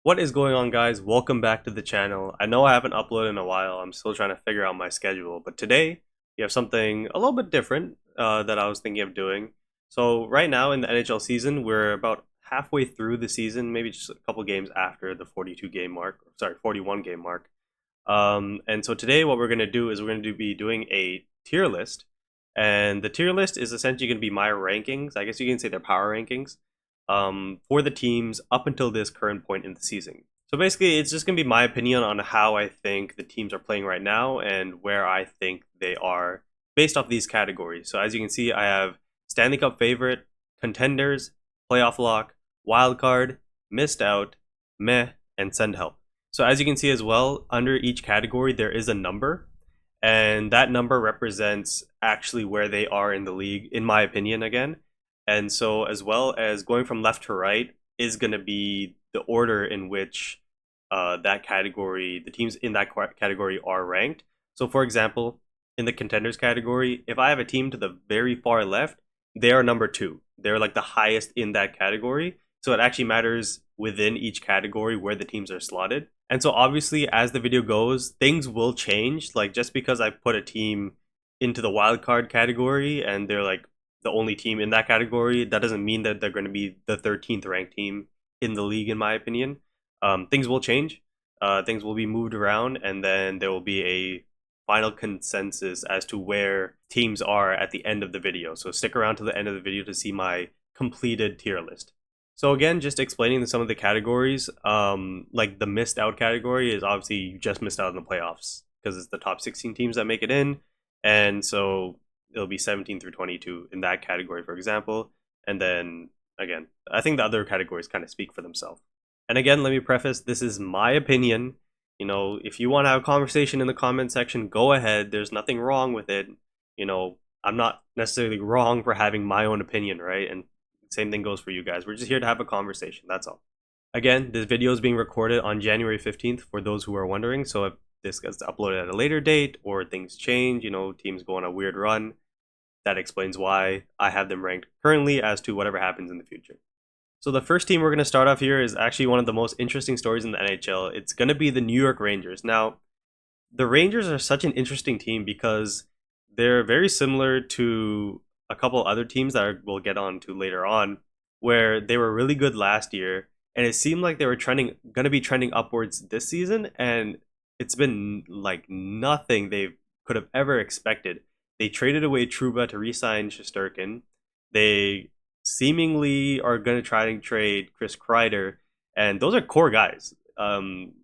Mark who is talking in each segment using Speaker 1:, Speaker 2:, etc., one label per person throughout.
Speaker 1: What is going on, guys? Welcome back to the channel. I know I haven't uploaded in a while. I'm still trying to figure out my schedule, but today we have something a little bit different that I was thinking of doing. So right now in the NHL season, we're about halfway through the season, maybe just a couple games after the 42 game mark, sorry, 41 game mark. And so today what we're going to do is we're going to be doing a tier list, and the tier list is essentially going to be my rankings. I guess you can say they're power rankings for the teams up until this current point in the season. So basically, it's just going to be my opinion on how I think the teams are playing right now and where I think they are based off these categories. So as you can see, I have Stanley Cup favorite, contenders, playoff lock, wild card, missed out, meh, and send help. So as you can see as well, under each category there is a number, and that number represents actually where they are in the league, in my opinion, again. And so, as well as going from left to right, is going to be the order in which that category, the teams in that category are ranked. So, for example, in the contenders category, if I have a team to the very far left, they are number two. They're like the highest in that category. So, it actually matters within each category where the teams are slotted. And so, obviously, as the video goes, things will change. Like, just because I put a team into the wild card category and they're like the only team in that category, that doesn't mean that they're going to be the 13th ranked team in the league, in my opinion. Things will change, things will be moved around, and then there will be a final consensus as to where teams are at the end of the video. So stick around to the end of the video to see my completed tier list. So again, just explaining some of the categories, like the missed out category is obviously you just missed out in the playoffs because it's the top 16 teams that make it in. And so it'll be 17 through 22 in that category, for example. And then again, I think the other categories kind of speak for themselves. And again, let me preface, this is my opinion. You know, if you want to have a conversation in the comment section, go ahead. There's nothing wrong with it. You know, I'm not necessarily wrong for having my own opinion, right? And same thing goes for you guys. We're just here to have a conversation. That's all. Again, this video is being recorded on January 15th for those who are wondering. So if this gets uploaded at a later date or things change, you know, teams go on a weird run, that explains why I have them ranked currently as to whatever happens in the future. So the first team we're going to start off here is actually one of the most interesting stories in the NHL. It's going to be the New York Rangers. Now, the Rangers are such an interesting team because they're very similar to a couple other teams that we'll get on to later on, where they were really good last year, and it seemed like they were going to be trending upwards this season, and it's been like nothing they could have ever expected. They traded away Truba to re-sign Shesterkin. They seemingly are going to try and trade Chris Kreider, and those are core guys.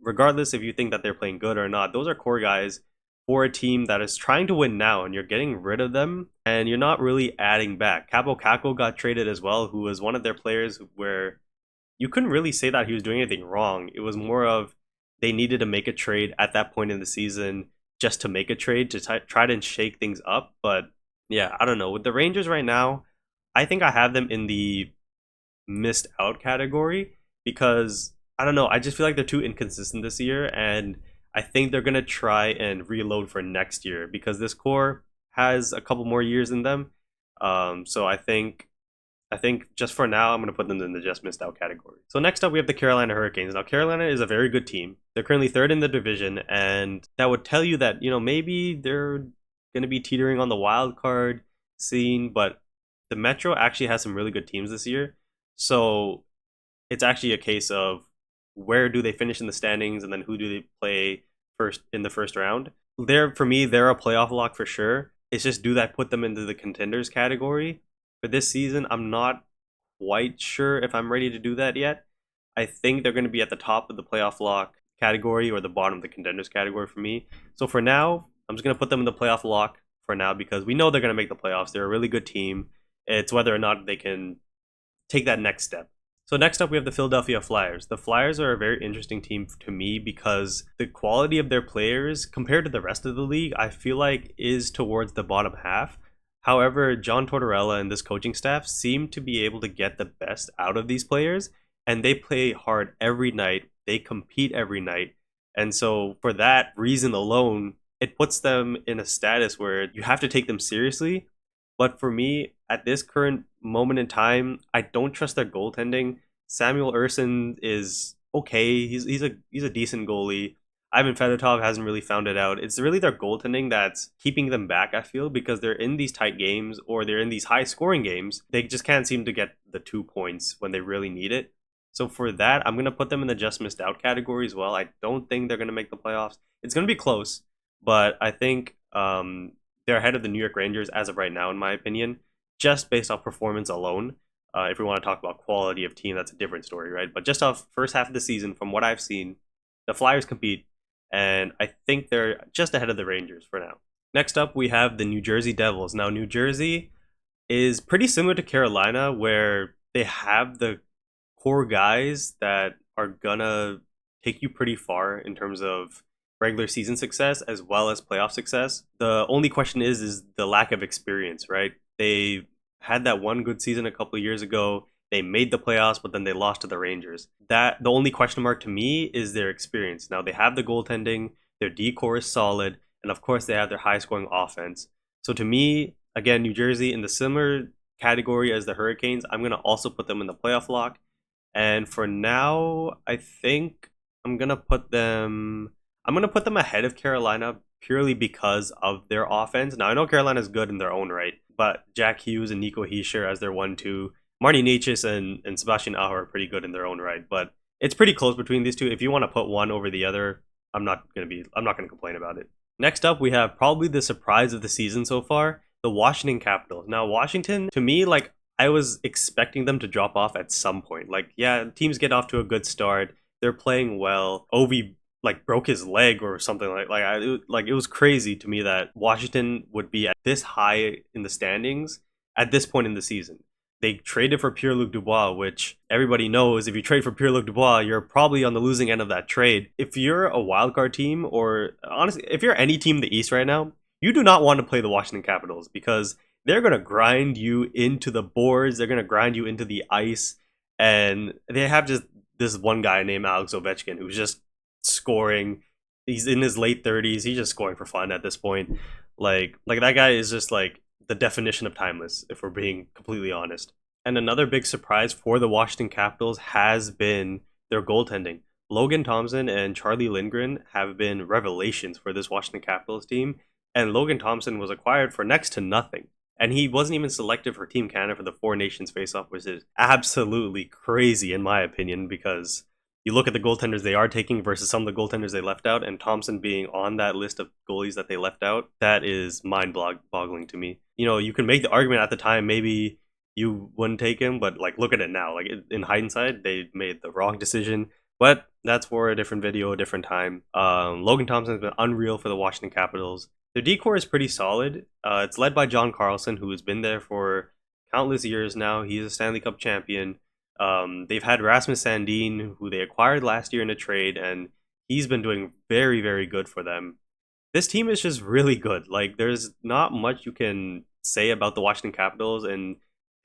Speaker 1: Regardless if you think that they're playing good or not, those are core guys for a team that is trying to win now, and you're getting rid of them, and you're not really adding back. Capo Caco got traded as well, who was one of their players where you couldn't really say that he was doing anything wrong. It was more of they needed to make a trade at that point in the season just to make a trade to try to shake things up. But yeah, I don't know. With the Rangers right now, I think I have them in the missed out category because I don't know. I just feel like they're too inconsistent this year, and I think they're gonna try and reload for next year because this core has a couple more years in them. So I think just for now, I'm going to put them in the just missed out category. So next up, we have the Carolina Hurricanes. Now, Carolina is a very good team. They're currently third in the division, and that would tell you that, you know, maybe they're going to be teetering on the wild card scene, but the Metro actually has some really good teams this year. So it's actually a case of where do they finish in the standings, and then who do they play first in the first round. For me, they're a playoff lock for sure. It's just, do that put them into the contenders category? For this season, I'm not quite sure if I'm ready to do that yet. I think they're going to be at the top of the playoff lock category or the bottom of the contenders category for me. So for now, I'm just going to put them in the playoff lock for now because we know they're going to make the playoffs. They're a really good team. It's whether or not they can take that next step. So next up, we have the Philadelphia Flyers. The Flyers are a very interesting team to me because the quality of their players compared to the rest of the league, I feel like is towards the bottom half. However, John Tortorella and this coaching staff seem to be able to get the best out of these players, and they play hard every night. They compete every night. And so for that reason alone, it puts them in a status where you have to take them seriously. But for me, at this current moment in time, I don't trust their goaltending. Samuel Urson is okay. He's a decent goalie. Ivan Fedotov hasn't really found it out. It's really their goaltending that's keeping them back, I feel, because they're in these tight games or they're in these high scoring games. They just can't seem to get the 2 points when they really need it. So for that, I'm gonna put them in the just missed out category as well. I don't think they're gonna make the playoffs. It's gonna be close, but I think they're ahead of the New York Rangers as of right now, in my opinion, just based off performance alone. If we want to talk about quality of team, that's a different story, right? But just off first half of the season, from what I've seen, the Flyers compete, and I think they're just ahead of the Rangers for now. Next up, we have the New Jersey Devils. Now, New Jersey is pretty similar to Carolina, where they have the core guys that are gonna take you pretty far in terms of regular season success as well as playoff success. The only question is the lack of experience, right? They had that one good season a couple of years ago. They made the playoffs, but then they lost to the Rangers. That the only question mark to me is their experience. Now they have the goaltending, their decor is solid, and of course they have their high scoring offense. So to me, again, New Jersey in the similar category as the Hurricanes, I'm gonna also put them in the playoff lock. And for now, I think I'm gonna put them. I'm gonna put them ahead of Carolina purely because of their offense. Now I know Carolina's good in their own right, but Jack Hughes and Nico Hischier as their 1-2, Marty Necas and Sebastian Aho are pretty good in their own right. But it's pretty close between these two. If you want to put one over the other, I'm not gonna complain about it. Next up, we have probably the surprise of the season so far, the Washington Capitals. Now Washington, to me, like I was expecting them to drop off at some point. Like, yeah, teams get off to a good start. They're playing well. Ovi like broke his leg or something like it was crazy to me that Washington would be at this high in the standings at this point in the season. They traded for Pierre-Luc Dubois, which everybody knows if you trade for Pierre-Luc Dubois, you're probably on the losing end of that trade. If you're a wildcard team, or honestly, if you're any team in the East right now, you do not want to play the Washington Capitals because they're going to grind you into the boards. They're going to grind you into the ice. And they have just this one guy named Alex Ovechkin who's just scoring. He's in his late 30s. He's just scoring for fun at this point. Like that guy is just like the definition of timeless, if we're being completely honest. And another big surprise for the Washington Capitals has been their goaltending. Logan Thompson and Charlie Lindgren have been revelations for this Washington Capitals team. And Logan Thompson was acquired for next to nothing. And he wasn't even selected for Team Canada for the Four Nations face-off, which is absolutely crazy in my opinion, because you look at the goaltenders they are taking versus some of the goaltenders they left out, and Thompson being on that list of goalies that they left out, that is mind-boggling to me. You know, you can make the argument at the time maybe you wouldn't take him, but like look at it now. Like in hindsight, they made the wrong decision. But that's for a different video, a different time. Logan Thompson has been unreal for the Washington Capitals. Their decor is pretty solid. It's led by John Carlson, who has been there for countless years now. He's a Stanley Cup champion. They've had Rasmus Sandin, who they acquired last year in a trade, and he's been doing very, very good for them. This team is just really good. Like, there's not much you can say about the Washington Capitals and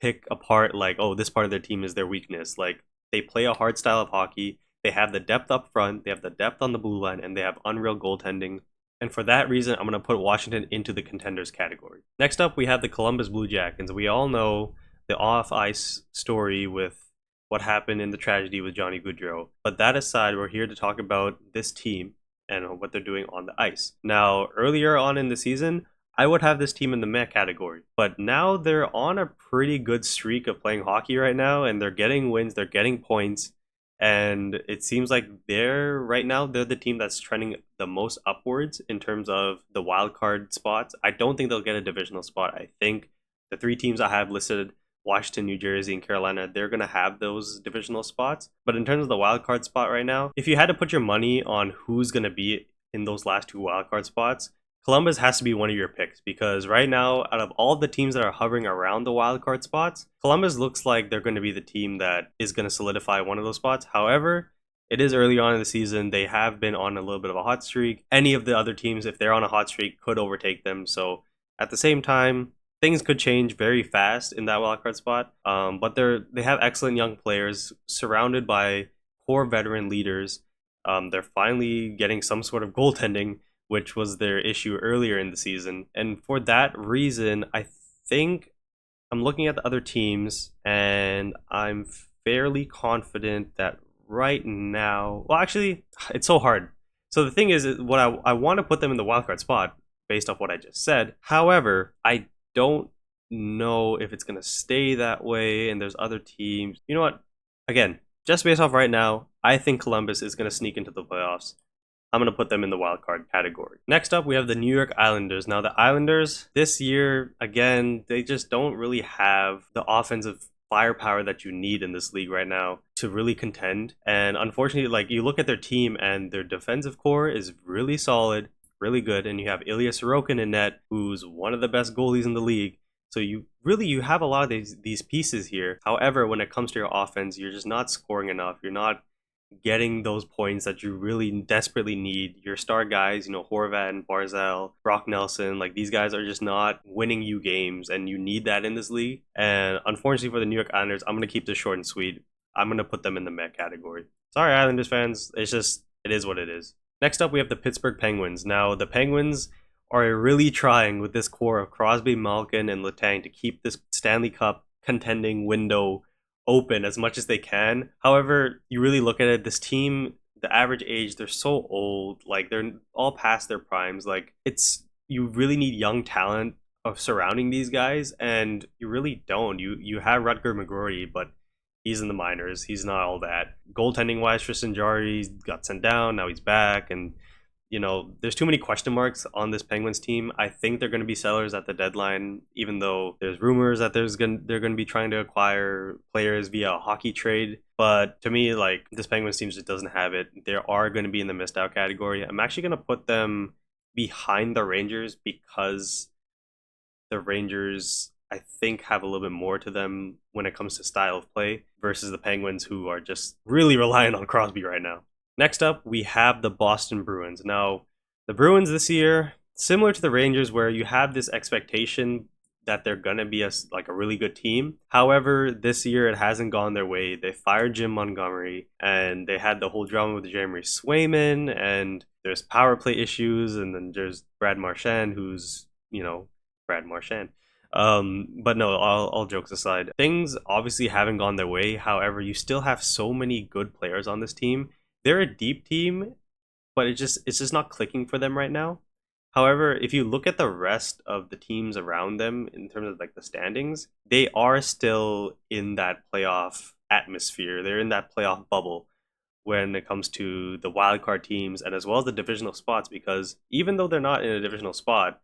Speaker 1: pick apart, like, oh, this part of their team is their weakness. Like, they play a hard style of hockey. They have the depth up front, they have the depth on the blue line, and they have unreal goaltending. And for that reason, I'm going to put Washington into the contenders category. Next up, we have the Columbus Blue Jackets. We all know the off-ice story with what happened in the tragedy with Johnny Gaudreau. But that aside, we're here to talk about this team and what they're doing on the ice. Now, earlier on in the season, I would have this team in the meh category. But now they're on a pretty good streak of playing hockey right now, and they're getting wins, they're getting points. And it seems like they're the team that's trending the most upwards in terms of the wild card spots. I don't think they'll get a divisional spot. I think the three teams I have listed, Washington, New Jersey, and Carolina, they're going to have those divisional spots. But in terms of the wild card spot right now, if you had to put your money on who's going to be in those last two wild card spots, Columbus has to be one of your picks, because right now, out of all the teams that are hovering around the wildcard spots, Columbus looks like they're going to be the team that is going to solidify one of those spots. However, it is early on in the season. They have been on a little bit of a hot streak. Any of the other teams, if they're on a hot streak, could overtake them. So at the same time, things could change very fast in that wildcard spot. But they have excellent young players surrounded by core veteran leaders. They're finally getting some sort of goaltending, which was their issue earlier in the season. And for that reason, I think I'm looking at the other teams and I'm fairly confident that right now, well, actually, it's so hard. So the thing is, what I want to put them in the wildcard spot based off what I just said. However, I don't know if it's going to stay that way, and there's other teams. You know what? Again, just based off right now, I think Columbus is going to sneak into the playoffs. I'm going to put them in the wild card category. Next up, we have the New York Islanders. Now, the Islanders this year, again, they just don't really have the offensive firepower that you need in this league right now to really contend. And unfortunately, like, you look at their team and their defensive core is really solid, really good, and you have Ilya Sorokin in net, who's one of the best goalies in the league. So you have a lot of these pieces here. However, when it comes to your offense, you're just not scoring enough. You're not getting those points that you really desperately need. Your star guys, Horvat and Barzal, Brock Nelson, like, these guys are just not winning you games, and you need that in this league. And unfortunately for the New York Islanders, I'm going to keep this short and sweet. I'm going to put them in the meh category. Sorry, Islanders fans. It is what it is. Next up, we have the Pittsburgh Penguins. Now, the Penguins are really trying with this core of Crosby, Malkin, and Letang to keep this Stanley Cup contending window open as much as they can. However, you really look at it, this team, the average age, they're so old. Like, they're all past their primes. Like, you really need young talent of surrounding these guys, and you really don't. You have Rutger McGrory, but he's in the minors. He's not all that. Goaltending wise, Tristan Jarry got sent down. Now he's back, and there's too many question marks on this Penguins team. I think they're going to be sellers at the deadline, even though there's rumors that they're going to be trying to acquire players via a hockey trade. But to me, like, this Penguins team just doesn't have it. They are going to be in the missed out category. I'm actually going to put them behind the Rangers because the Rangers, I think, have a little bit more to them when it comes to style of play versus the Penguins, who are just really reliant on Crosby right now. Next up, we have the Boston Bruins. Now, the Bruins this year, similar to the Rangers, where you have this expectation that they're going to be a really good team. However, this year it hasn't gone their way. They fired Jim Montgomery, and they had the whole drama with Jeremy Swayman, and there's power play issues, and then there's Brad Marchand, who's, Brad Marchand. But no, all jokes aside, things obviously haven't gone their way. However, you still have so many good players on this team. They're a deep team, but it's just not clicking for them right now. However, if you look at the rest of the teams around them in terms of like the standings, they are still in that playoff atmosphere. They're in that playoff bubble when it comes to the wildcard teams and as well as the divisional spots, because even though they're not in a divisional spot,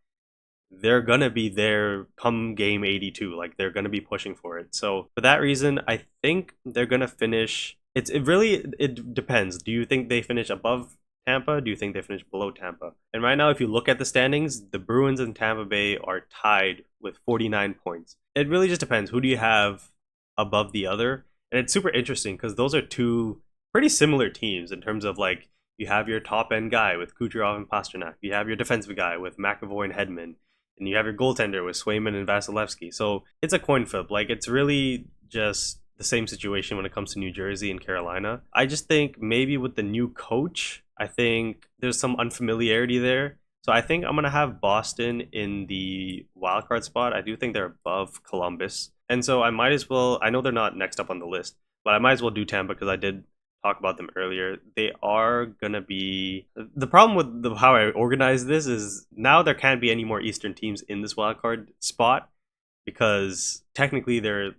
Speaker 1: they're gonna be there come game 82. Like, they're gonna be pushing for it. So for that reason, I think they're gonna finish. It depends. Do you think they finish above Tampa? Do you think they finish below Tampa? And right now, if you look at the standings, the Bruins and Tampa Bay are tied with 49 points. It really just depends. Who do you have above the other? And it's super interesting because those are two pretty similar teams in terms of, like, you have your top end guy with Kucherov and Pasternak. You have your defensive guy with McAvoy and Hedman. And you have your goaltender with Swayman and Vasilevsky. So it's a coin flip. Like, it's really just the same situation when it comes to New Jersey and Carolina. I just think maybe with the new coach, I think there's some unfamiliarity there. So I think I'm going to have Boston in the wildcard spot. I do think they're above Columbus. And so I might as well, I know they're not next up on the list, but I might as well do Tampa because I did talk about them earlier. They are going to be... The problem with how I organize this is now there can't be any more Eastern teams in this wildcard spot, because technically there's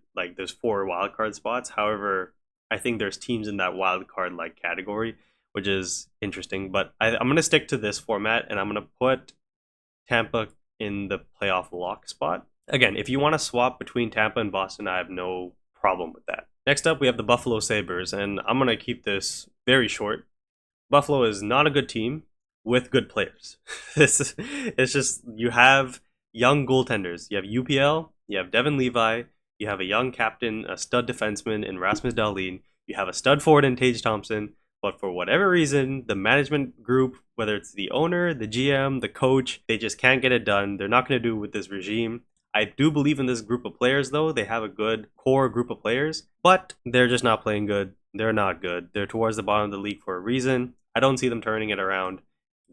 Speaker 1: 4 wildcard spots. However, I think there's teams in that wildcard category, which is interesting. But I'm going to stick to this format, and I'm going to put Tampa in the playoff lock spot. Again, if you want to swap between Tampa and Boston, I have no problem with that. Next up, we have the Buffalo Sabres, and I'm going to keep this very short. Buffalo is not a good team with good players. It's just, you have young goaltenders. You have UPL, you have Devin Levi, you have a young captain, a stud defenseman in Rasmus Dahlin, you have a stud forward in Tage Thompson, but for whatever reason, the management group, whether it's the owner, the GM, the coach, they just can't get it done. They're not going to do it with this regime. I do believe in this group of players, though. They have a good core group of players, but they're just not playing good. They're not good. They're towards the bottom of the league for a reason. I don't see them turning it around.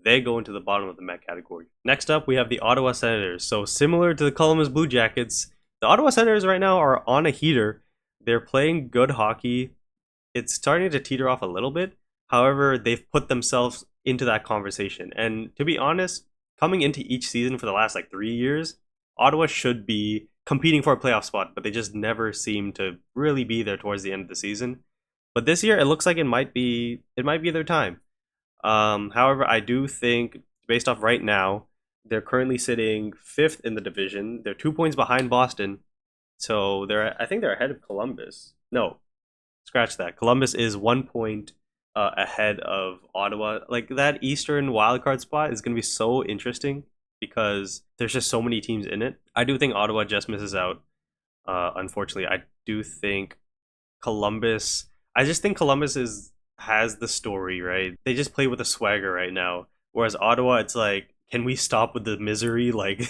Speaker 1: They go into the bottom of the Met category. Next up, we have the Ottawa Senators. So similar to the Columbus Blue Jackets, the Ottawa Senators right now are on a heater. They're playing good hockey. it's starting to teeter off a little bit. However, they've put themselves into that conversation. And to be honest, coming into each season for the last like 3 years, Ottawa should be competing for a playoff spot, but they just never seem to really be there towards the end of the season. But this year, it looks like it might be their time. However, I do think based off right now, they're currently sitting fifth in the division. They're 2 points behind Boston, so I think they're ahead of Columbus. No, scratch that. Columbus is 1 point ahead of Ottawa. Like that Eastern wildcard spot is going to be so interesting because there's just so many teams in it. I do think Ottawa just misses out. Unfortunately, I do think Columbus. I just think Columbus is has the story right. They just play with a swagger right now. Whereas Ottawa, it's like, can we stop with the misery? Like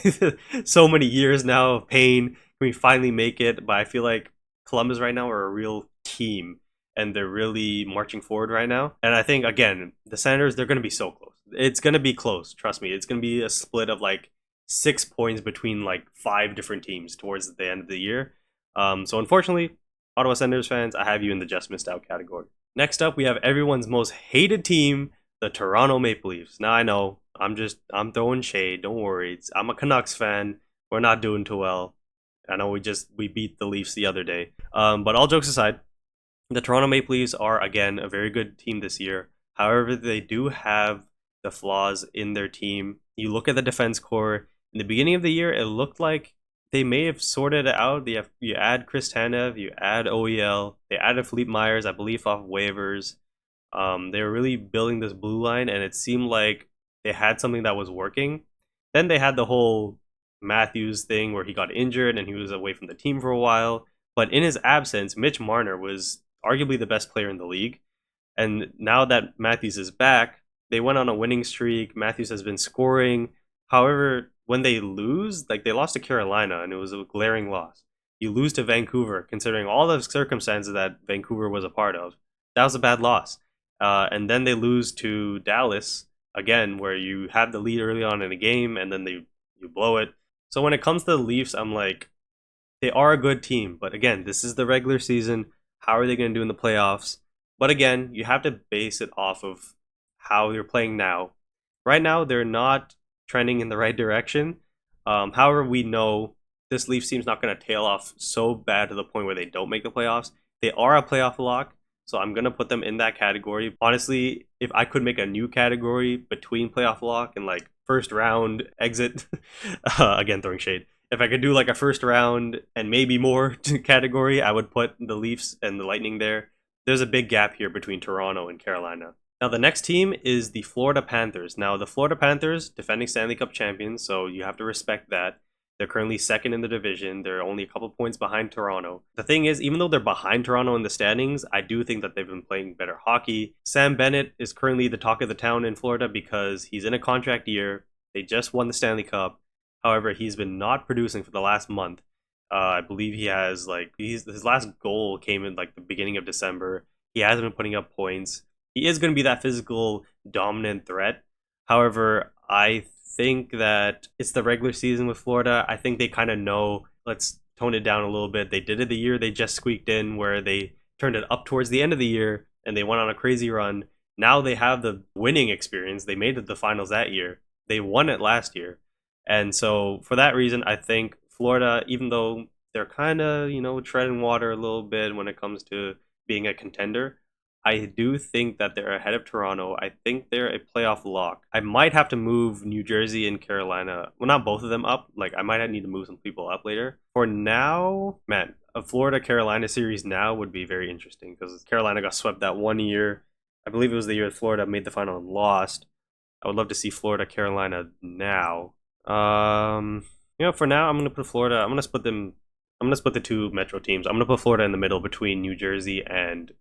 Speaker 1: so many years now of pain. Can we finally make it? But I feel like Columbus right now are a real team and they're really marching forward right now. And I think again, the Senators, they're gonna be so close. It's gonna be close, trust me. It's gonna be a split of like 6 points between like five different teams towards the end of the year. So unfortunately, Ottawa Senators fans, I have you in the just missed out category. Next up, we have everyone's most hated team, the Toronto Maple Leafs. Now I know I'm throwing shade. Don't worry. I'm a Canucks fan. We're not doing too well. I know we beat the Leafs the other day. But all jokes aside, the Toronto Maple Leafs are again a very good team this year. However, they do have the flaws in their team. You look at the defense core. In the beginning of the year, it looked like they may have sorted it out. You add Chris Tanev, you add OEL, they added Philippe Myers, I believe, off waivers. They were really building this blue line, and it seemed like they had something that was working. Then they had the whole Matthews thing where he got injured and he was away from the team for a while. But in his absence, Mitch Marner was arguably the best player in the league. And now that Matthews is back, they went on a winning streak. Matthews has been scoring. However, when they lose, like they lost to Carolina and it was a glaring loss. You lose to Vancouver, considering all the circumstances that Vancouver was a part of. That was a bad loss. And then they lose to Dallas again, where you have the lead early on in the game and then you blow it. So when it comes to the Leafs, I'm like, they are a good team, but again, this is the regular season. How are they going to do in the playoffs? But again, you have to base it off of how they're playing now. Right now, they're not trending in the right direction. However, we know this Leafs team's not going to tail off so bad to the point where they don't make the playoffs. They are a playoff lock, so I'm going to put them in that category. Honestly, if I could make a new category between playoff lock and like first round exit, again, throwing shade. If I could do like a first round and maybe more category, I would put the Leafs and the Lightning there. There's a big gap here between Toronto and Carolina. Now, the next team is the Florida Panthers. Now, the Florida Panthers, defending Stanley Cup champions, so you have to respect that. They're currently second in the division. They're only a couple points behind Toronto. The thing is, even though they're behind Toronto in the standings, I do think that they've been playing better hockey. Sam Bennett is currently the talk of the town in Florida because he's in a contract year. They just won the Stanley Cup. However, he's been not producing for the last month. I believe he has his last goal came in like the beginning of December. He hasn't been putting up points. He is going to be that physical dominant threat. However, I think that it's the regular season with Florida. I think they kind of know, let's tone it down a little bit. They did it the year they just squeaked in, where they turned it up towards the end of the year and they went on a crazy run. Now they have the winning experience. They made it to the finals that year. They won it last year. And so for that reason, I think Florida, even though they're kind of, treading water a little bit when it comes to being a contender, I do think that they're ahead of Toronto. I think they're a playoff lock. I might have to move New Jersey and Carolina. Well, not both of them up. Like, I might need to move some people up later. For now, man, a Florida Carolina series now would be very interesting because Carolina got swept that 1 year. I believe it was the year that Florida made the final and lost. I would love to see Florida Carolina now. For now, I'm gonna put Florida. I'm gonna split them. I'm gonna split the two Metro teams. I'm gonna put Florida in the middle between New Jersey and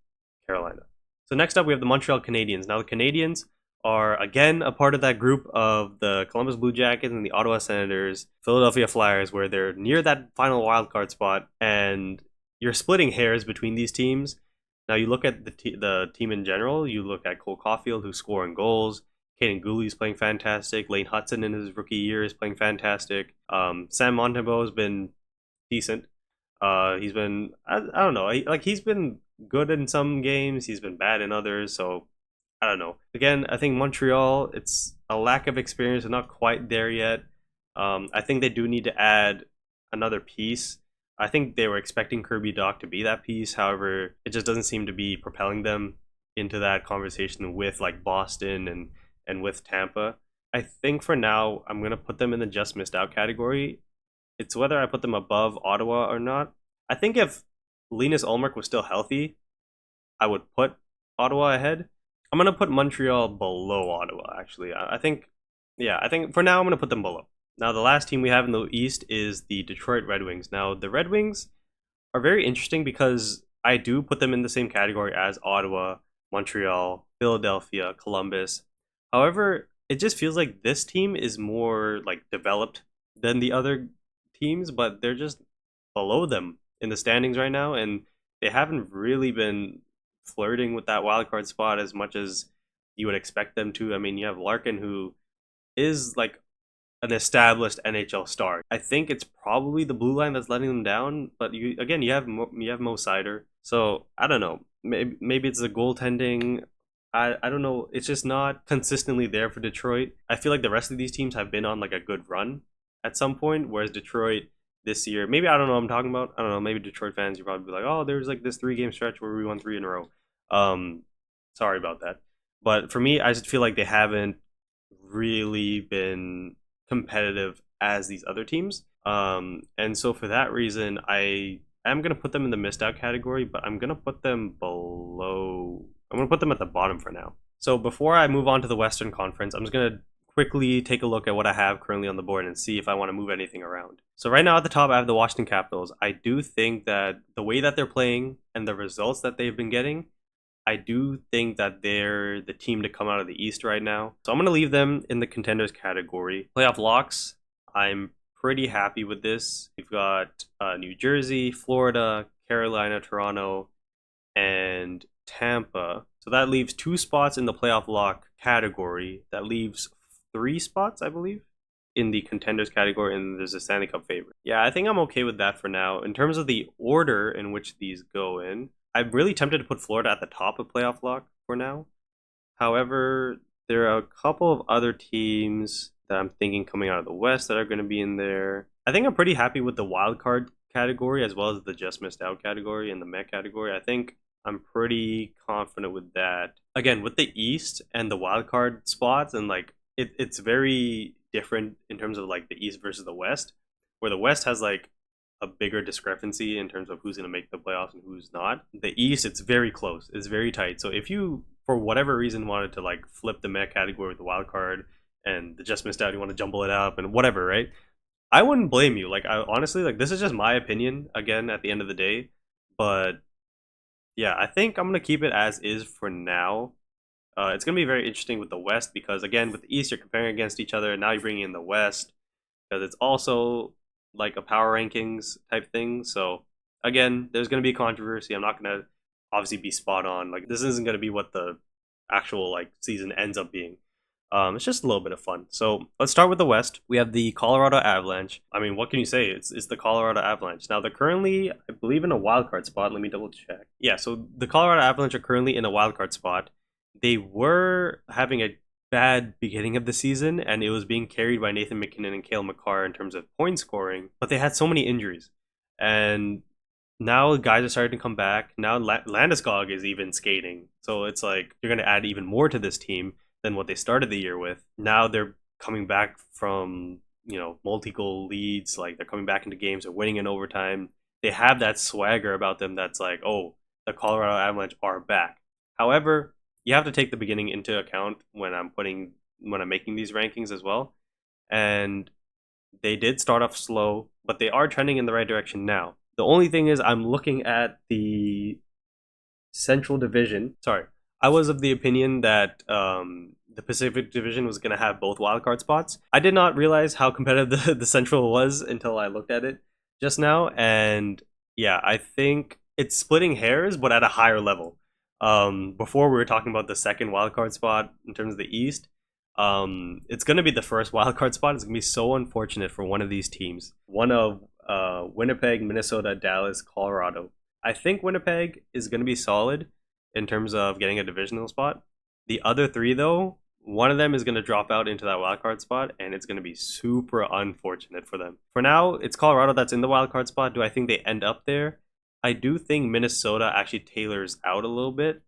Speaker 1: Carolina. So next up, we have the Montreal Canadiens. Now, the Canadiens are again a part of that group of the Columbus Blue Jackets and the Ottawa Senators, Philadelphia Flyers, where they're near that final wildcard spot, and you're splitting hairs between these teams. Now, you look at the team in general. You look at Cole Caulfield, who's scoring goals. Kaden Guhle is playing fantastic. Lane Hutson in his rookie year is playing fantastic. Sam Montembeault has been decent. He's been I don't know, like he's been good in some games, he's been bad in others. So I don't know. Again, I think Montreal, it's a lack of experience. They're not quite there yet. I think they do need to add another piece. I think they were expecting Kirby Doc to be that piece. However, it just doesn't seem to be propelling them into that conversation with like Boston and with Tampa. I think for now, I'm gonna put them in the just missed out category. It's whether I put them above Ottawa or not. I think if Linus Ulmark was still healthy, I would put Ottawa ahead. I'm gonna put Montreal below Ottawa. Actually, I think, yeah, I think for now I'm gonna put them below. Now the last team we have in the East is the Detroit Red Wings. Now the Red Wings are very interesting because I do put them in the same category as Ottawa, Montreal, Philadelphia, Columbus. However, it just feels like this team is more like developed than the other teams, but they're just below them in the standings right now, and they haven't really been flirting with that wild card spot as much as you would expect them to. I mean, you have Larkin, who is like an established NHL star. I think it's probably the blue line that's letting them down. But you again, you have Mo Seider. So I don't know. Maybe it's the goaltending. I don't know. It's just not consistently there for Detroit. I feel like the rest of these teams have been on like a good run at some point, whereas Detroit this year, maybe I don't know what I'm talking about. I don't know. Maybe Detroit fans, you probably be like, oh, there's like this 3 game stretch where we won 3 in a row. Um, Sorry about that. But for me, I just feel like they haven't really been competitive as these other teams. And so for that reason, I am gonna put them in the missed out category, but I'm gonna put them below. I'm gonna put them at the bottom for now. So before I move on to the Western Conference, I'm just gonna quickly take a look at what I have currently on the board and see if I want to move anything around. So right now at the top, I have the Washington Capitals. I do think that the way that they're playing and the results that they've been getting, I do think that they're the team to come out of the East right now. So I'm going to leave them in the contenders category. Playoff locks, I'm pretty happy with this. We've got New Jersey, Florida, Carolina, Toronto, and Tampa. So that leaves 2 spots in the playoff lock category. That leaves 3 spots, I believe, in the contenders category, and there's a Stanley Cup favorite. Yeah, I think I'm okay with that for now. In terms of the order in which these go in, I'm really tempted to put Florida at the top of playoff lock for now. However, there are a couple of other teams that I'm thinking coming out of the West that are going to be in there. I think I'm pretty happy with the wild card category as well as the just missed out category and the Met category. I think I'm pretty confident with that. Again, with the East and the wild card spots, and like it's very different in terms of like the East versus the West, where the West has like a bigger discrepancy in terms of who's going to make the playoffs and who's not. The East, it's very close. It's very tight. So if you, for whatever reason, wanted to like flip the Met category with the wild card and the just missed out, you want to jumble it up and whatever, right? I wouldn't blame you. Like, I honestly, like, this is just my opinion. Again, at the end of the day, but yeah, I think I'm gonna keep it as is for now. It's gonna be very interesting with the West because again, with the East, you're comparing against each other. And now you're bringing in the West because it's also like a power rankings type thing. So again, there's gonna be controversy. I'm not gonna obviously be spot on. Like this isn't gonna be what the actual like season ends up being. It's just a little bit of fun. So let's start with the West. We have the Colorado Avalanche. I mean, what can you say? It's the Colorado Avalanche. Now they're currently, I believe, in a wild card spot. Let me double check. Yeah, so the Colorado Avalanche are currently in a wild card spot. They were having a bad beginning of the season, and it was being carried by Nathan McKinnon and Cale Makar in terms of point scoring. But they had so many injuries, and now guys are starting to come back. Now Landeskog is even skating, so it's like you're going to add even more to this team than what they started the year with. Now they're coming back from multi-goal leads, like they're coming back into games, they're winning in overtime. They have that swagger about them that's like, oh, the Colorado Avalanche are back. However, you have to take the beginning into account when I'm making these rankings as well. And they did start off slow, but they are trending in the right direction now. The only thing is I'm looking at the Central Division. Sorry, I was of the opinion that the Pacific Division was going to have both wildcard spots. I did not realize how competitive the Central was until I looked at it just now. And yeah, I think it's splitting hairs, but at a higher level. Before we were talking about the second wildcard spot in terms of the East. It's going to be the first wildcard spot. It's going to be so unfortunate for one of these teams. One of Winnipeg, Minnesota, Dallas, Colorado. I think Winnipeg is going to be solid in terms of getting a divisional spot. The other three, though, one of them is going to drop out into that wild card spot, and it's going to be super unfortunate for them. For now, it's Colorado that's in the wild card spot. Do I think they end up there? I do think Minnesota actually tailors out a little bit,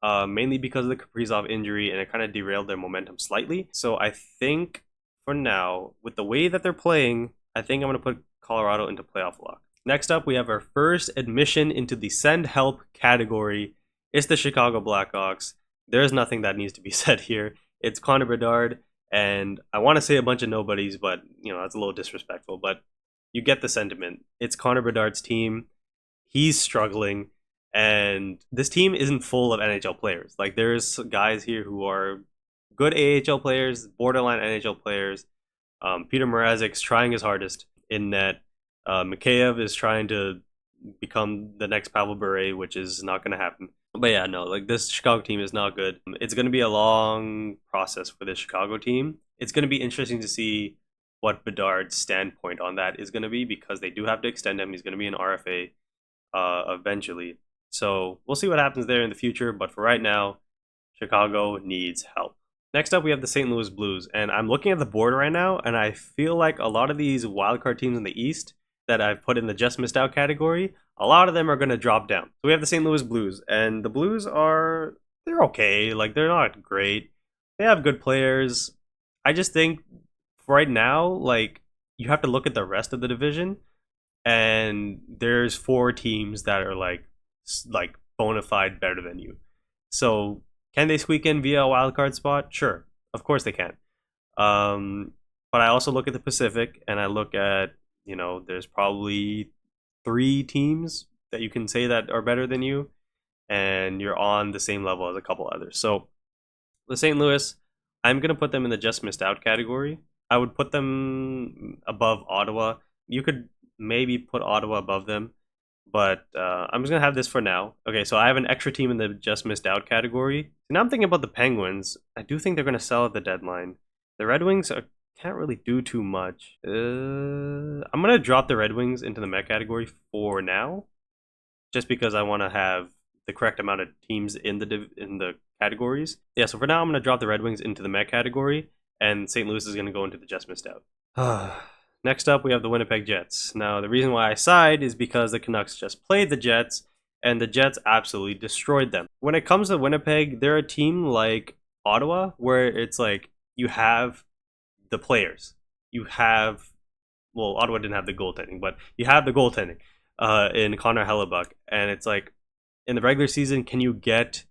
Speaker 1: mainly because of the Kaprizov injury, and it kind of derailed their momentum slightly. So I think for now, with the way that they're playing, I think I'm going to put Colorado into playoff lock. Next up, we have our first admission into the send help category. It's the Chicago Blackhawks. There's nothing that needs to be said here. It's Connor Bedard, and I want to say a bunch of nobodies, but that's a little disrespectful. But you get the sentiment. It's Connor Bedard's team. He's struggling, and this team isn't full of NHL players. Like, there's guys here who are good AHL players, borderline NHL players. Peter Mrazek's trying his hardest in net. Mikheyev is trying to become the next Pavel Bure, which is not going to happen. But yeah, no, like, this Chicago team is not good. It's going to be a long process for this Chicago team. It's going to be interesting to see what Bedard's standpoint on that is going to be, because they do have to extend him. He's going to be an RFA eventually. So we'll see what happens there in the future. But for right now, Chicago needs help. Next up, we have the St. Louis Blues. And I'm looking at the board right now, and I feel like a lot of these wildcard teams in the East that I've put in the just missed out category, a lot of them are going to drop down. So we have the St. Louis Blues, and the Blues they're okay. Like, they're not great. They have good players. I just think for right now, like, you have to look at the rest of the division, and there's 4 teams that are like bona fide better than you. So can they squeak in via a wild card spot? Sure, of course they can. But I also look at the Pacific, and I look at, there's probably 3 teams that you can say that are better than you, and you're on the same level as a couple others. So the St. Louis, I'm going to put them in the just missed out category. I would put them above Ottawa. You could maybe put Ottawa above them, but I'm just going to have this for now. Okay, so I have an extra team in the just missed out category. Now I'm thinking about the Penguins. I do think they're going to sell at the deadline. The Red Wings can't really do too much. I'm going to drop the Red Wings into the Met category for now, just because I want to have the correct amount of teams in the categories. Yeah, so for now I'm going to drop the Red Wings into the Met category, and St. Louis is going to go into the just missed out. Next up, we have the Winnipeg Jets. Now, the reason why I sighed is because the Canucks just played the Jets, and the Jets absolutely destroyed them. When it comes to Winnipeg, they're a team like Ottawa, where it's like you have the players. Ottawa didn't have the goaltending, but you have the goaltending in Connor Hellebuyck, and it's like, in the regular season, can you get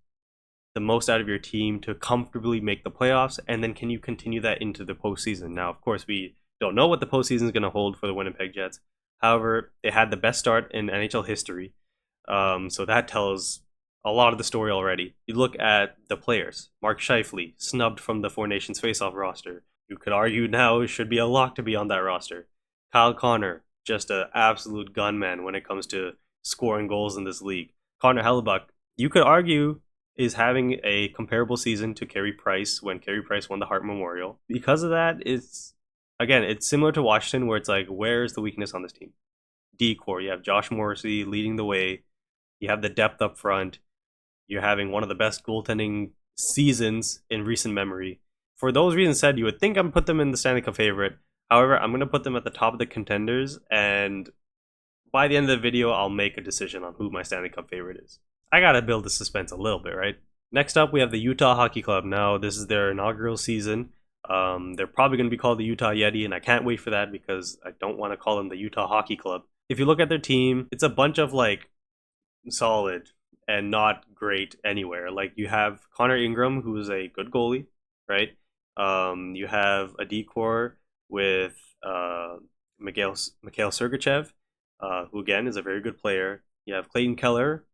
Speaker 1: the most out of your team to comfortably make the playoffs, and then can you continue that into the postseason? Now, of course, we don't know what the postseason is going to hold for the Winnipeg Jets. However, they had the best start in NHL history, so that tells a lot of the story already. You look at the players. Mark Scheifele, snubbed from the Four Nations faceoff roster. You could argue now should be a lock to be on that roster. Kyle Connor, just an absolute gunman when it comes to scoring goals in this league. Connor Hellebuyck, you could argue, is having a comparable season to Carey Price when Carey Price won the Hart Memorial. Because of that, it's similar to Washington, where it's like, where's the weakness on this team? D-core, you have Josh Morrissey leading the way. You have the depth up front. You're having one of the best goaltending seasons in recent memory. For those reasons said, you would think I'm put them in the Stanley Cup favorite. However, I'm going to put them at the top of the contenders, and by the end of the video, I'll make a decision on who my Stanley Cup favorite is. I gotta build the suspense a little bit, right? Next up, we have the Utah Hockey Club. Now, this is their inaugural season. They're probably going to be called the Utah Yeti, and I can't wait for that because I don't want to call them the Utah Hockey Club. If you look at their team, it's a bunch of, like, solid and not great anywhere. Like, you have Connor Ingram, who is a good goalie, right? You have a D-core with Mikhail Sergachev, who again is a very good player. You have Clayton Keller,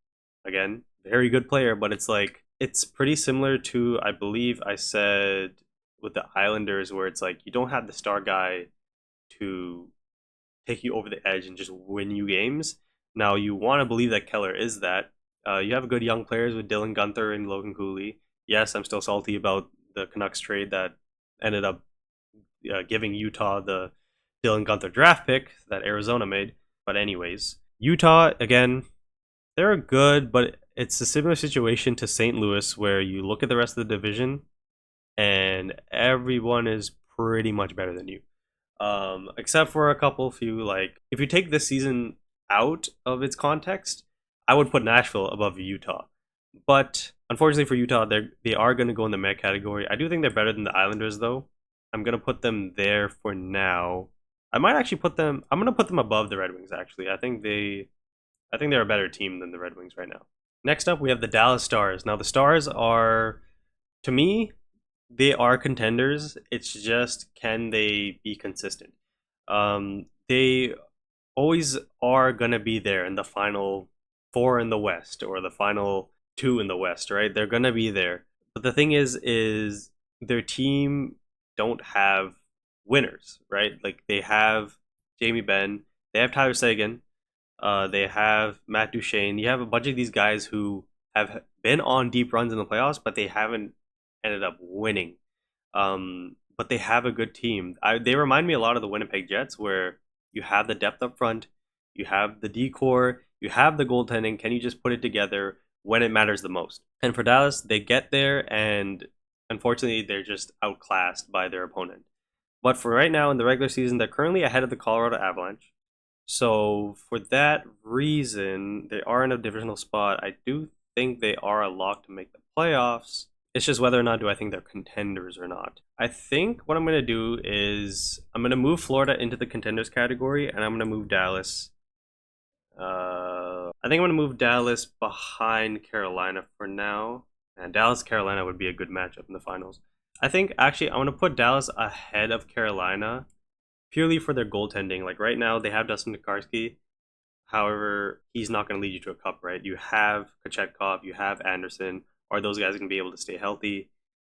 Speaker 1: again, very good player, but it's like, it's pretty similar to, I believe I said with the Islanders, where it's like you don't have the star guy to take you over the edge and just win you games. Now, you want to believe that Keller is that. You have good young players with Dylan Gunther and Logan Cooley. Yes, I'm still salty about the Canucks trade that ended up giving Utah the Dylan Gunther draft pick that Arizona made. But anyways, Utah again, they're good, but it's a similar situation to St. Louis where you look at the rest of the division and everyone is pretty much better than you. Except for a couple few, like if you take this season out of its context, I would put Nashville above Utah. But unfortunately for Utah, they are going to go in the meh category. I do think they're better than the Islanders, though. I'm going to put them there for now. I might actually put them. I'm going to put them above the Red Wings. Actually, I think they're a better team than the Red Wings right now. Next up, we have the Dallas Stars. Now, the Stars are, to me, they are contenders. It's just, can they be consistent? They always are gonna be there in the final four in the West or the final two in the West, right? They're gonna be there. But the thing is their team don't have winners, right? Like they have Jamie Benn, they have Tyler Seguin, they have Matt Duchene. You have a bunch of these guys who have been on deep runs in the playoffs, but they haven't ended up winning. But they have a good team. They remind me a lot of the Winnipeg Jets, where you have the depth up front, you have the decor, you have the goaltending. Can you just put it together when it matters the most? And for Dallas, they get there, and unfortunately, they're just outclassed by their opponent. But for right now in the regular season, they're currently ahead of the Colorado Avalanche. So for that reason, they are in a divisional spot. I do think they are a lock to make the playoffs. It's just whether or not do I think they're contenders or not. I think what I'm going to do is I'm going to move Florida into the contenders category, and I'm going to move Dallas. I think I'm going to move Dallas behind Carolina for now. And Dallas-Carolina would be a good matchup in the finals. I think actually I'm going to put Dallas ahead of Carolina purely for their goaltending. Like right now, they have Dustin Tokarski. However, he's not going to lead you to a cup, right? You have Kochetkov, you have Anderson. Are those guys going to be able to stay healthy?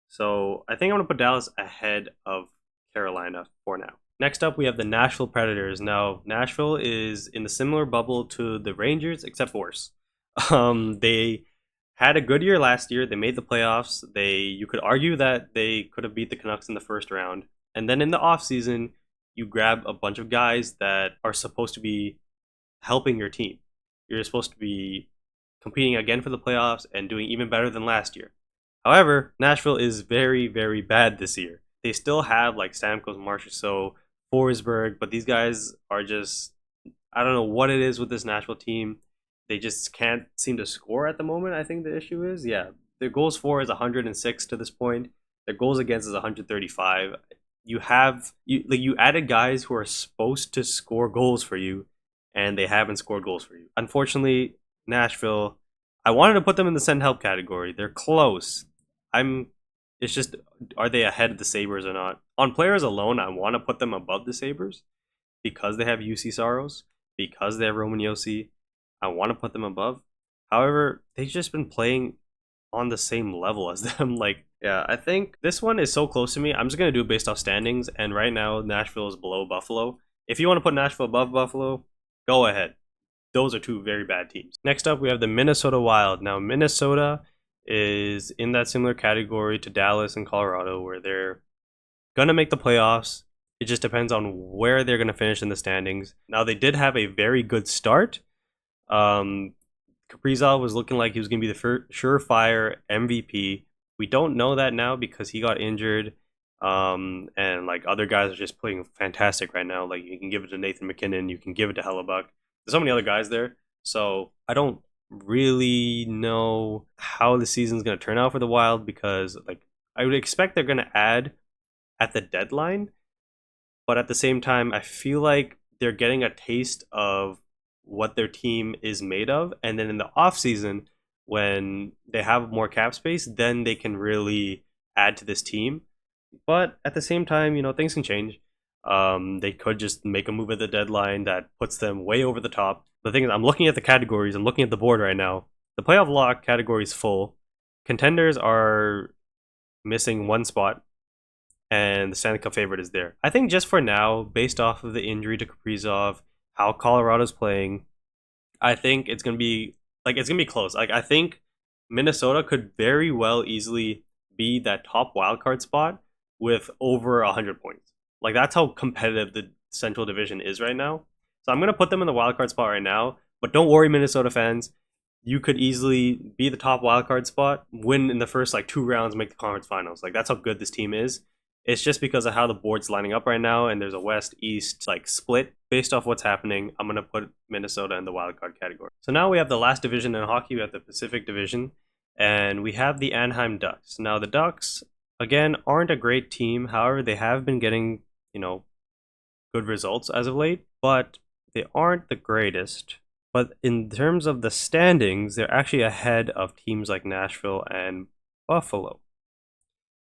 Speaker 1: So I think I'm going to put Dallas ahead of Carolina for now. Next up, we have the Nashville Predators. Now, Nashville is in the similar bubble to the Rangers, except worse. They had a good year last year. They made the playoffs. You could argue that they could have beat the Canucks in the first round. And then in the offseason, you grab a bunch of guys that are supposed to be helping your team. You're supposed to be competing again for the playoffs and doing even better than last year. However, Nashville is very, very bad this year. They still have like Stamkos, Marchessault, Forsberg, but these guys are just, I don't know what it is with this Nashville team. They just can't seem to score at the moment. I think the issue is, yeah, their goals for is 106 to this point. Their goals against is 135. You added guys who are supposed to score goals for you, and they haven't scored goals for you. Unfortunately, Nashville, I wanted to put them in the send help category. They're close. It's just, are they ahead of the Sabres or not? On players alone, I want to put them above the Sabres because they have UC Saros, because they have Roman Josi. I want to put them above. However, they've just been playing on the same level as them. Like, yeah, I think this one is so close to me. I'm just going to do it based off standings. And right now, Nashville is below Buffalo. If you want to put Nashville above Buffalo, go ahead. Those are two very bad teams. Next up, we have the Minnesota Wild. Now, Minnesota is in that similar category to Dallas and Colorado, where they're going to make the playoffs. It just depends on where they're going to finish in the standings. Now, they did have a very good start. Kaprizov was looking like he was going to be the surefire MVP. We don't know that now because he got injured. And like other guys are just playing fantastic right now. Like you can give it to Nathan McKinnon, you can give it to Hellebuck. There's so many other guys there. So I don't really know how the season's going to turn out for the Wild because like I would expect they're going to add at the deadline. But at the same time, I feel like they're getting a taste of what their team is made of. And then in the offseason, when they have more cap space, then they can really add to this team. But at the same time, things can change. They could just make a move at the deadline that puts them way over the top. The thing is, I'm looking at the categories. I'm looking at the board right now. The playoff lock category is full. Contenders are missing one spot. And the Stanley Cup favorite is there. I think just for now, based off of the injury to Kaprizov, how Colorado's playing, I think it's gonna be close. Like I think Minnesota could very well easily be that top wildcard spot with over 100 points. Like that's how competitive the Central Division is right now. So I'm gonna put them in the wild card spot right now. But don't worry, Minnesota fans. You could easily be the top wild card spot, win in the first like 2 rounds, make the conference finals. Like that's how good this team is. It's just because of how the board's lining up right now, and there's a West East like split based off what's happening. I'm gonna put Minnesota in the wild card category. So now we have the last division in hockey. We have the Pacific Division, and we have the Anaheim Ducks. Now the Ducks again aren't a great team. However, they have been getting good results as of late, but they aren't the greatest. But in terms of the standings, they're actually ahead of teams like Nashville and Buffalo,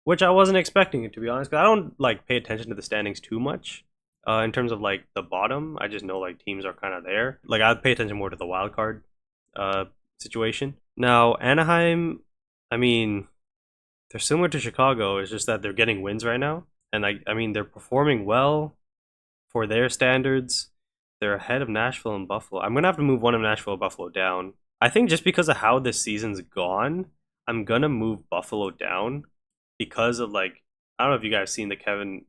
Speaker 1: which I wasn't expecting, to be honest. Because I don't like pay attention to the standings too much. In terms of like the bottom, I just know like teams are kind of there. Like I pay attention more to the wild card situation. Now Anaheim, I mean, they're similar to Chicago. It's just that they're getting wins right now, and I mean they're performing well for their standards. They're ahead of Nashville and Buffalo. I'm gonna have to move one of Nashville and Buffalo down. I think just because of how this season's gone, I'm gonna move Buffalo down because of like I don't know if you guys seen the Kevin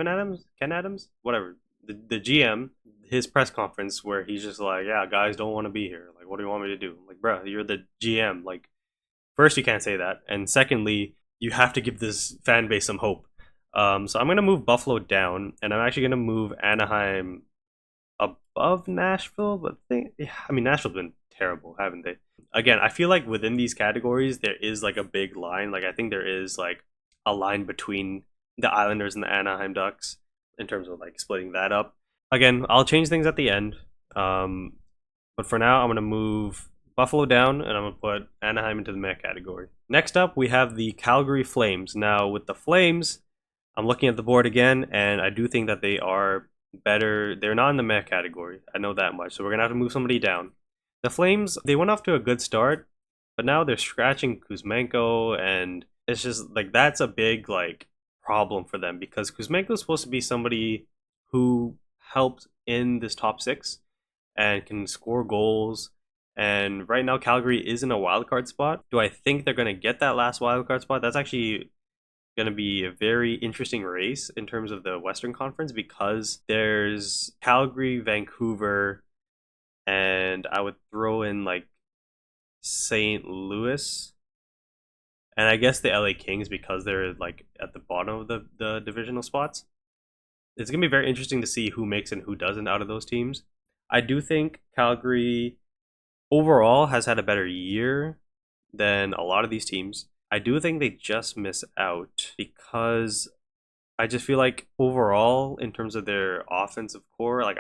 Speaker 1: Adams? Ken Adams? Whatever. The GM, his press conference where he's just like, yeah, guys don't want to be here. Like, what do you want me to do? I'm like, bro, you're the GM. Like, first, you can't say that. And secondly, you have to give this fan base some hope. So I'm going to move Buffalo down, and I'm actually going to move Anaheim above Nashville. But I mean, Nashville's been terrible, haven't they? Again, I feel like within these categories, there is like a big line. Like, I think there is like a line between the Islanders and the Anaheim Ducks in terms of like splitting that up. Again, I'll change things at the end. But for now, I'm going to move Buffalo down, and I'm going to put Anaheim into the meh category. Next up, we have the Calgary Flames. Now, with the Flames, I'm looking at the board again, and I do think that they are better. They're not in the meh category. I know that much. So we're going to have to move somebody down. The Flames, they went off to a good start, but now they're scratching Kuzmenko, and it's just like that's a big like problem for them because Kuzmenko is supposed to be somebody who helped in this top six and can score goals. And right now, Calgary is in a wild card spot. Do I think they're going to get that last wild card spot? That's actually going to be a very interesting race in terms of the Western Conference because there's Calgary, Vancouver, and I would throw in like St. Louis. And I guess the LA Kings because they're like at the bottom of the divisional spots. It's going to be very interesting to see who makes and who doesn't out of those teams. I do think Calgary overall has had a better year than a lot of these teams. I do think they just miss out because I just feel like overall, in terms of their offensive core, like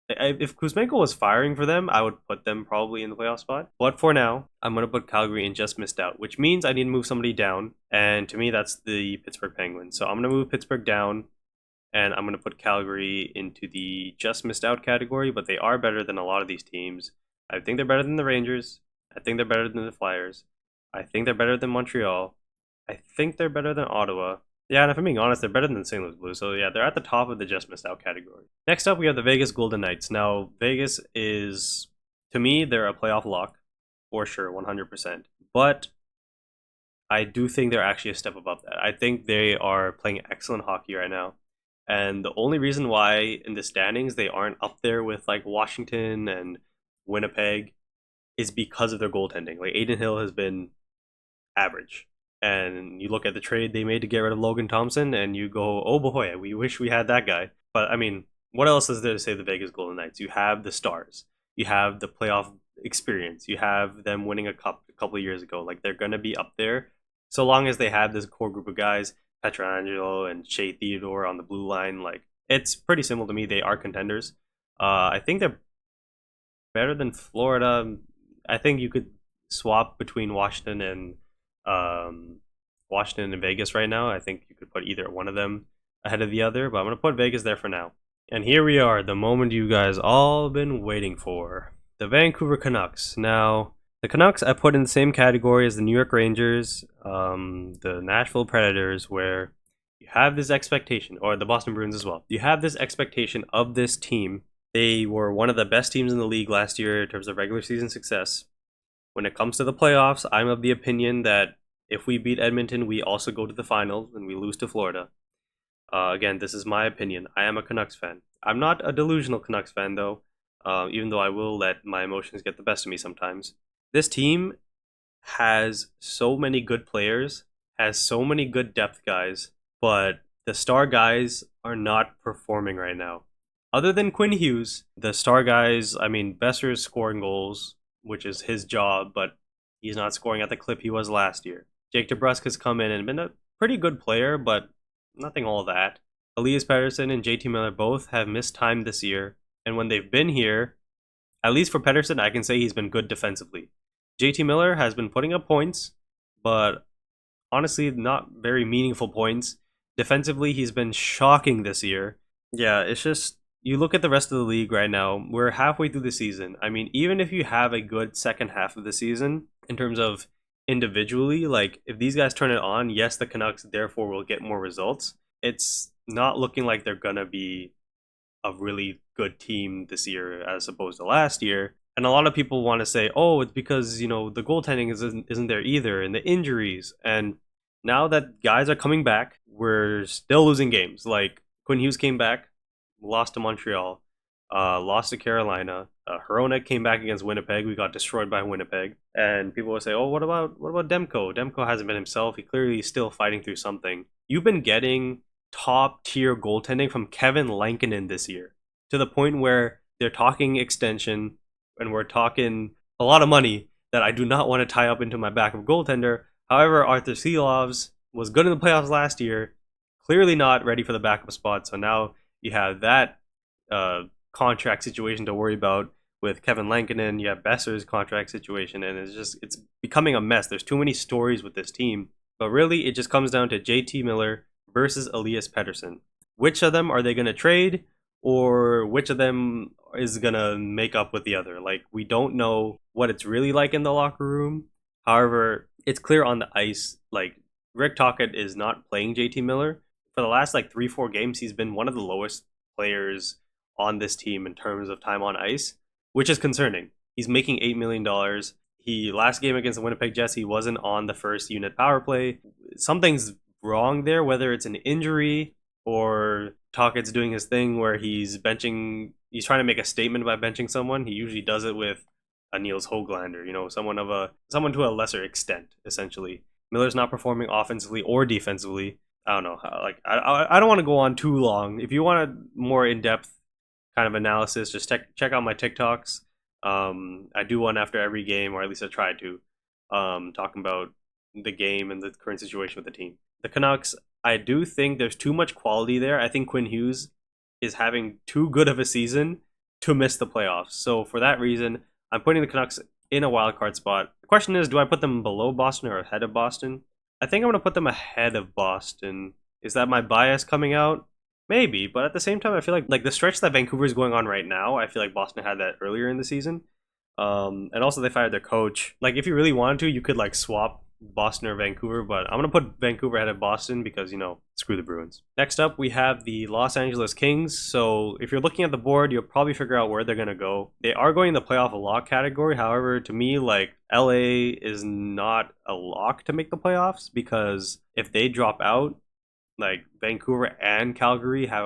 Speaker 1: if Kuzmenko was firing for them, I would put them probably in the playoff spot. But for now, I'm going to put Calgary in just missed out, which means I need to move somebody down. And to me, that's the Pittsburgh Penguins. So I'm going to move Pittsburgh down, and I'm going to put Calgary into the just missed out category. But they are better than a lot of these teams. I think they're better than the Rangers. I think they're better than the Flyers. I think they're better than Montreal. I think they're better than Ottawa. Yeah, and if I'm being honest, they're better than the St. Louis Blues. So yeah, they're at the top of the just missed out category. Next up, we have the Vegas Golden Knights. Now, Vegas is, to me, they're a playoff lock for sure, 100%. But I do think they're actually a step above that. I think they are playing excellent hockey right now. And the only reason why in the standings they aren't up there with like Washington and Winnipeg is because of their goaltending. Like Adin Hill has been average. And you look at the trade they made to get rid of Logan Thompson and you go, oh boy, we wish we had that guy. But I mean, what else is there to say the Vegas Golden Knights? You have the stars. You have the playoff experience. You have them winning a cup a couple of years ago. Like they're going to be up there so long as they have this core group of guys, Pietrangelo and Shea Theodore on the blue line. Like it's pretty simple to me. They are contenders. I think they're better than Florida. I think you could swap between Washington and Vegas right now. I think you could put either one of them ahead of the other, but I'm going to put Vegas there for now. And here we are, the moment you guys all been waiting for. The Vancouver Canucks. Now, the Canucks I put in the same category as the New York Rangers, the Nashville Predators, where you have this expectation, or the Boston Bruins as well. You have this expectation of this team. They were one of the best teams in the league last year in terms of regular season success. When it comes to the playoffs, I'm of the opinion that if we beat Edmonton, we also go to the finals and we lose to Florida. Again, this is my opinion. I am a Canucks fan. I'm not a delusional Canucks fan though, even though I will let my emotions get the best of me sometimes. This team has so many good players, has so many good depth guys, but the star guys are not performing right now. Other than Quinn Hughes, the star guys, I mean, Besser's scoring goals, which is his job, but he's not scoring at the clip he was last year. Jake DeBrusk has come in and been a pretty good player, but nothing all that. Elias Pettersson and JT Miller both have missed time this year, and when they've been here, at least for Pettersson, I can say he's been good defensively. JT Miller has been putting up points, but honestly, not very meaningful points. Defensively, he's been shocking this year. Yeah, it's just you look at the rest of the league right now, we're halfway through the season. I mean, even if you have a good second half of the season in terms of individually, like if these guys turn it on, yes, the Canucks therefore will get more results. It's not looking like they're going to be a really good team this year as opposed to last year. And a lot of people want to say, "Oh, it's because the goaltending isn't there either, and the injuries." And now that guys are coming back, we're still losing games. Like Quinn Hughes came back, lost to Montreal, lost to Carolina. Hronek came back against Winnipeg. We got destroyed by Winnipeg. And people will say, "Oh, what about Demko? Demko hasn't been himself. He clearly is still fighting through something." You've been getting top tier goaltending from Kevin Lankinen this year to the point where they're talking extension and we're talking a lot of money that I do not want to tie up into my backup goaltender. However, Arthur Silovs was good in the playoffs last year, clearly not ready for the backup spot. So now you have that contract situation to worry about with Kevin Lankinen. You have Besser's contract situation, and it's becoming a mess. There's too many stories with this team, but really it just comes down to JT Miller versus Elias Pettersson. Which of them are they going to trade, or which of them is going to make up with the other? Like, we don't know what it's really like in the locker room. However, it's clear on the ice, like, Rick Tocchet is not playing JT Miller. For the last, like, 3-4 games, he's been one of the lowest players on this team in terms of time on ice, which is concerning. He's making $8 million. He last game against the Winnipeg Jets, he wasn't on the first unit power play. Something's wrong there, whether it's an injury or Tocchet's doing his thing where he's trying to make a statement by benching someone. He usually does it with a Niels Höglander, someone to a lesser extent, essentially. Miller's not performing offensively or defensively. I don't know. I don't want to go on too long. If you want a more in-depth kind of analysis, just check out my TikToks. I do one after every game, or at least I try to, talking about the game and the current situation with the team. The Canucks, I do think there's too much quality there. I think Quinn Hughes is having too good of a season to miss the playoffs. So for that reason, I'm putting the Canucks in a wild card spot. The question is, do I put them below Boston or ahead of Boston? I think I'm going to put them ahead of Boston. Is that my bias coming out? Maybe, but at the same time, I feel like the stretch that Vancouver is going on right now, I feel like Boston had that earlier in the season. And also they fired their coach. Like, if you really wanted to, you could like swap Boston or Vancouver, but I'm gonna put Vancouver ahead of Boston because screw the Bruins. Next up, we have the Los Angeles Kings. So if you're looking at the board, you'll probably figure out where they're gonna go. They are going in the playoff lock category. However, to me, like, LA is not a lock to make the playoffs because if they drop out, like, Vancouver and Calgary have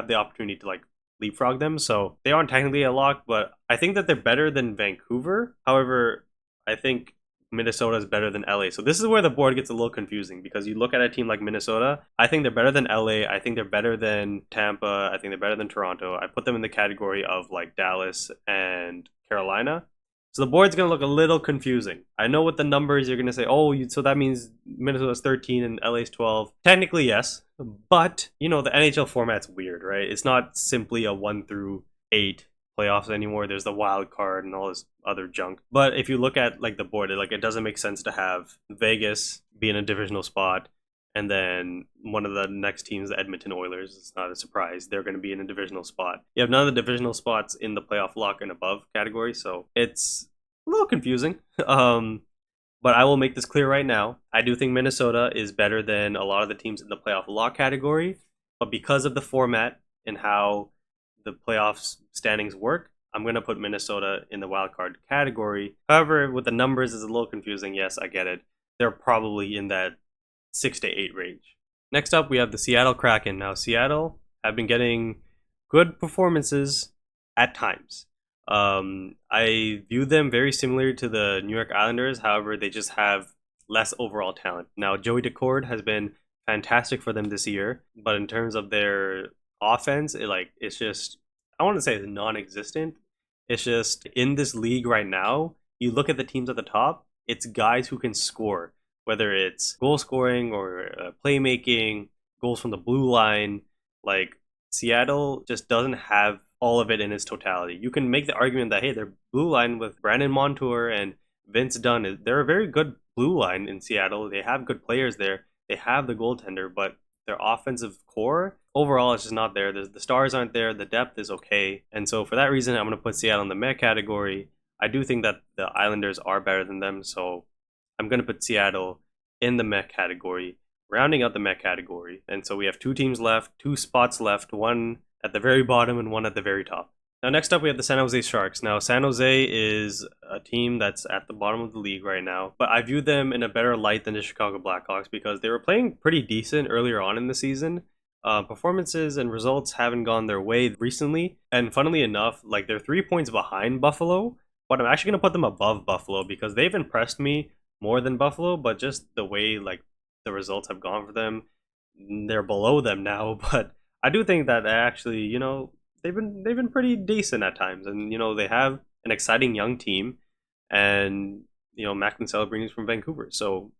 Speaker 1: the opportunity to like leapfrog them. So they aren't technically a lock, but I think that they're better than Vancouver. However, I think Minnesota is better than LA. So this is where the board gets a little confusing because you look at a team like Minnesota, I think they're better than LA. I think they're better than Tampa. I think they're better than Toronto. I put them in the category of like Dallas and Carolina. So the board's going to look a little confusing. I know with the numbers you're going to say, "Oh, so that means Minnesota's 13 and LA's 12." Technically, yes. But, the NHL format's weird, right? It's not simply a 1 through 8 playoffs anymore. There's the wild card and all this other junk. But if you look at like the board, it doesn't make sense to have Vegas be in a divisional spot and then one of the next teams, the Edmonton Oilers. It's not a surprise. They're going to be in a divisional spot. You have none of the divisional spots in the playoff lock and above category, so it's a little confusing. But I will make this clear right now. I do think Minnesota is better than a lot of the teams in the playoff lock category, but because of the format and how the playoffs standings work, I'm going to put Minnesota in the wild card category. However, with the numbers, it's a little confusing. Yes, I get it. They're probably in that 6 to 8 range. Next up, we have the Seattle Kraken. Now, Seattle have been getting good performances at times. I view them very similar to the New York Islanders. However, they just have less overall talent. Now, Joey Decord has been fantastic for them this year, but in terms of their offense, it's just, I want to say it's non-existent. It's just in this league right now. You look at the teams at the top; it's guys who can score, whether it's goal scoring or playmaking, goals from the blue line. Like Seattle just doesn't have all of it in its totality. You can make the argument that hey, their blue line with Brandon Montour and Vince Dunn, they're a very good blue line in Seattle. They have good players there. They have the goaltender, but their offensive core overall is just not there. The stars aren't there. The depth is okay, and so for that reason, I'm going to put Seattle in the meh category. I do think that the Islanders are better than them, so I'm going to put Seattle in the meh category, rounding out the meh category. And so we have two teams left, two spots left, one at the very bottom and one at the very top. Now, next up, we have the San Jose Sharks. Now, San Jose is a team that's at the bottom of the league right now, but I view them in a better light than the Chicago Blackhawks because they were playing pretty decent earlier on in the season. Performances and results haven't gone their way recently, and funnily enough, like they're 3 points behind Buffalo, but I'm actually going to put them above Buffalo because they've impressed me more than Buffalo, but just the way like the results have gone for them, they're below them now. But I do think that actually, they've been pretty decent at times, and they have an exciting young team, and Macklin Celebrini is from Vancouver, so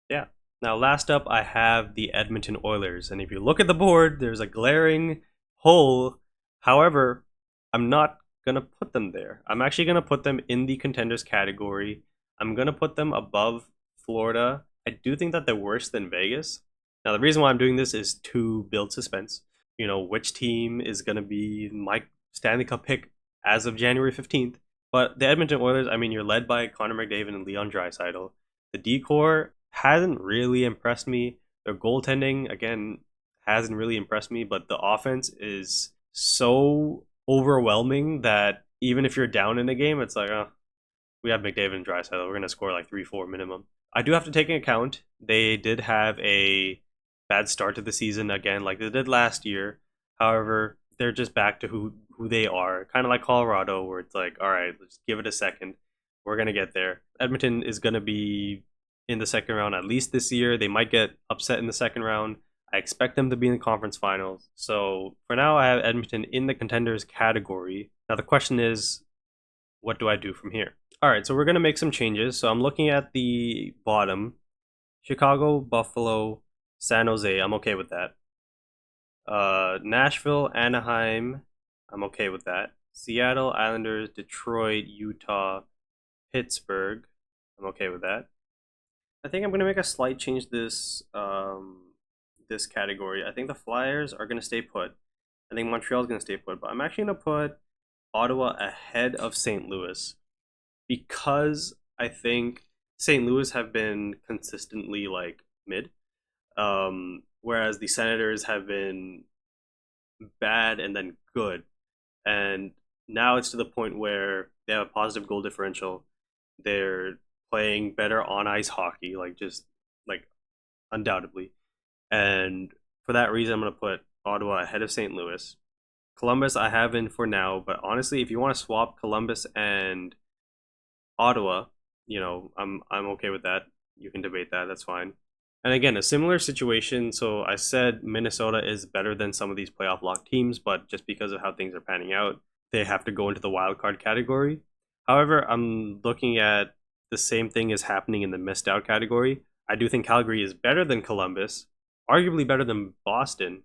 Speaker 1: yeah. Now, last up, I have the Edmonton Oilers, and if you look at the board, there's a glaring hole. However, I'm not gonna put them there. I'm actually gonna put them in the contenders category. I'm gonna put them above Florida. I do think that they're worse than Vegas. Now, the reason why I'm doing this is to build suspense. Which team is gonna be my Stanley Cup pick as of January 15th. But the Edmonton Oilers, I mean, you're led by Connor McDavid and Leon Draisaitl. The decor hasn't really impressed me. Their goaltending, again, hasn't really impressed me, but the offense is so overwhelming that even if you're down in a game, it's like, oh, we have McDavid and Draisaitl. We're going to score like 3-4 minimum. I do have to take into account they did have a bad start to the season again, like they did last year. However, they're just back to who they are, kind of like Colorado, where it's like, all right, let's give it a second. We're gonna get there. Edmonton is gonna be in the second round at least this year. They might get upset in the second round. I expect them to be in the conference finals. So for now, I have Edmonton in the contenders category. Now the question is, what do I do from here? All right, so we're gonna make some changes. So I'm looking at the bottom: Chicago, Buffalo, San Jose. I'm okay with that. Nashville, Anaheim. I'm okay with that. Seattle, Islanders, Detroit, Utah, Pittsburgh. I'm okay with that. I think I'm gonna make a slight change this category. I think the Flyers are gonna stay put. I think Montreal's gonna stay put, but I'm actually gonna put Ottawa ahead of St. Louis because I think St. Louis have been consistently like mid, whereas the Senators have been bad and then good, and now it's to the point where they have a positive goal differential. They're playing better on ice hockey, like just like undoubtedly. And for that reason, I'm gonna put Ottawa ahead of St. Louis. Columbus I have in for now, but honestly, if you want to swap Columbus and Ottawa, I'm okay with that. You can debate that. That's fine. And again, a similar situation. So I said Minnesota is better than some of these playoff lock teams, but just because of how things are panning out, they have to go into the wild card category. However, I'm looking at the same thing is happening in the missed out category. I do think Calgary is better than Columbus, arguably better than Boston,